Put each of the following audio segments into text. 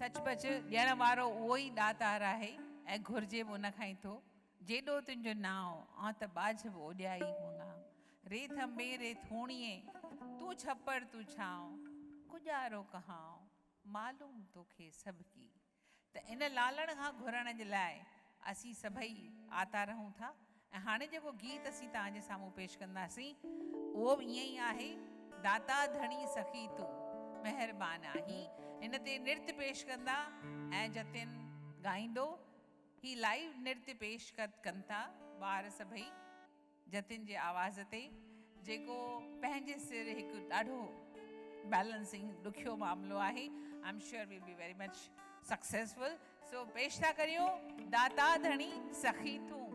सचपच ॾियण वारो उहो ई ॾातार आहे ऐं घुर्जे बि उन खां ई थो। जेॾो तुंहिंजो नाव आं त बाझ बि ओॾियाई मुङा, रेत मेरे थोणीअ तूं छप्पड़ तूं छांव, कुॼारो कहां मालूम तोखे सभ की। त इन लालण खां घुरण जे लाइ असीं सभई आता रहूं था। ऐं हाणे जेको गीत असीं तव्हांजे साम्हूं पेश कंदासीं उहो बि ईअं ई आहे, दाता धणी सखी तूं महिरबान आहीं। इन ते नृत्य पेश कंदा ऐं जतिन ॻाईंदो। ही लाइव नृत्य पेश कनि था ॿार सभई जतिन जे आवाज़ ते, जेको पंहिंजे सिर हिकु ॾाढो बैलेंसिंग ॾुखियो मामिलो आहे। I am sure will be very much successful. So पेश था करियूं दाता धणी सखी तूं।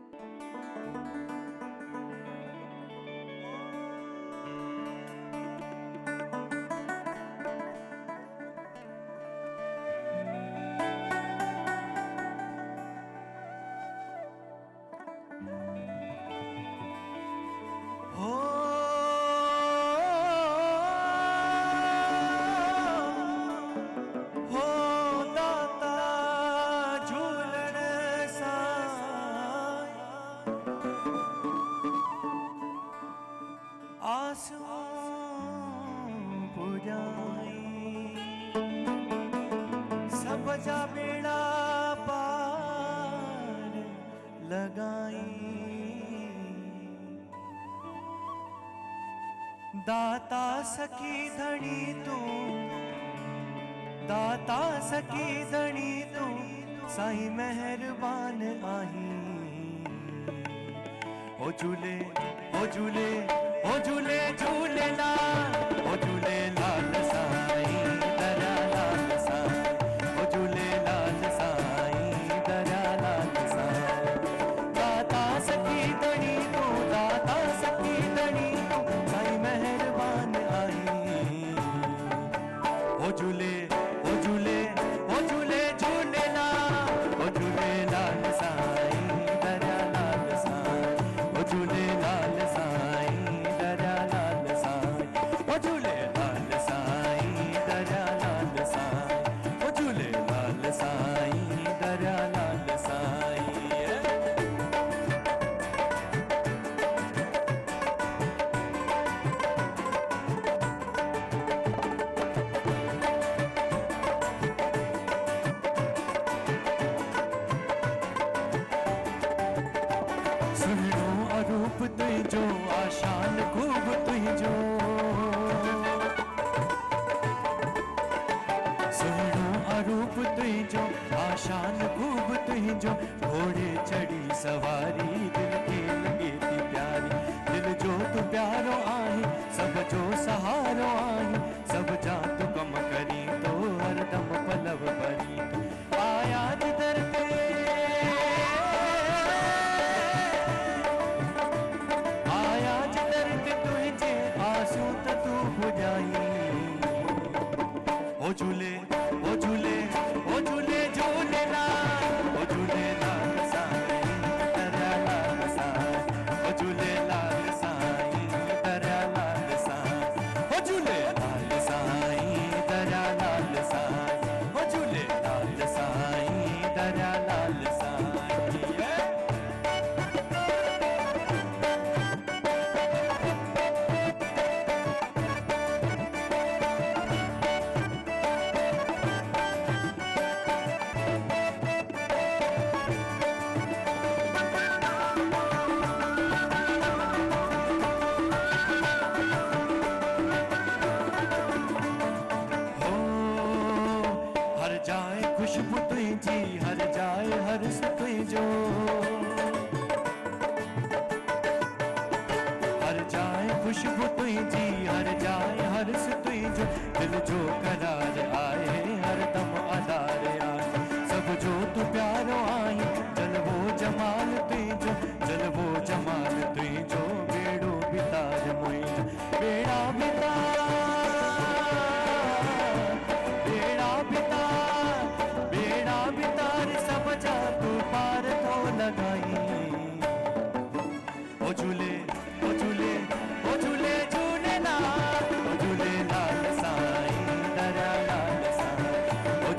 दाता सखी धनी तू, दाता सखी धनी तू, साईं मेहरबान आही। ओ झूले ओ झूले ओ झूले झूलेलाल, ओ झूले लाल साईं दया लाल साईं, ओ झूले लाल साईं दया लाल साईं। दाता सखी धनी तू, दाता सखी धनी तू, साईं मेहरबान आई। ओ झूले ओ झूले ओ झूले झूलेलाल, ओ झूले लाल साईं दया लाल साईं, ओ झूले लाल साईं दया लाल साईं, ओ झूले लाल साईं दया लाल साईं, ओ झूले लाल साईं दया लाल साईं। रूप तुझो आशान खूब तुझो, सुनो अरूप तुझो आशान खूब तुझो, घोड़े चढ़ी सवारी दिल के लगे थी प्यारी। दिल जो तू प्यारो आई, सब जो सहारो आई, सब जा तू कम करी तो हरदम पलव भरी तो आया जिधर पे ओ झूले ओ झूले ओ झूले झूलेलाल, ओ झूले लाल साईं दया लाल साईं, ओ झूले लाल साईं दया लाल साईं, ओ झूले लाल साईं दया लाल साईं, ओ झूले लाल साईं दया लाल साईं। खुशबू तुझी हर जाए हर्ष तुझो, हर जाए खुशबू तुझी हर जाए हर्ष तुझो, दिल जो करार आए हर दम आधार आए, सब जो तू प्यारो आई, जलवो जमाल तुझो, जलवो जमाल तुझो, बेड़ो बितार मुझो, बेड़ा बितार बेड़ा बितार बेड़ा बितार, सब जा तू पार तो लगाई। ओ झूले ओ झूले ओ झूले झूलेलाल, ओ झूले लाल साईं दया लाल साईं, ओ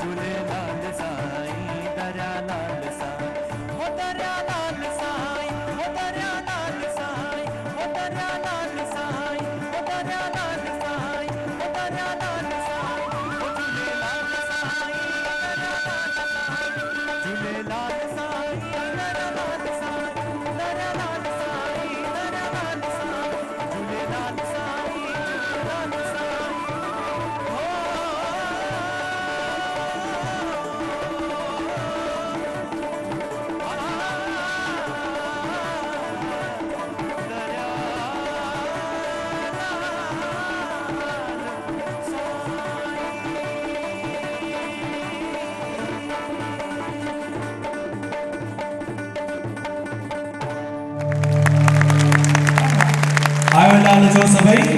सभई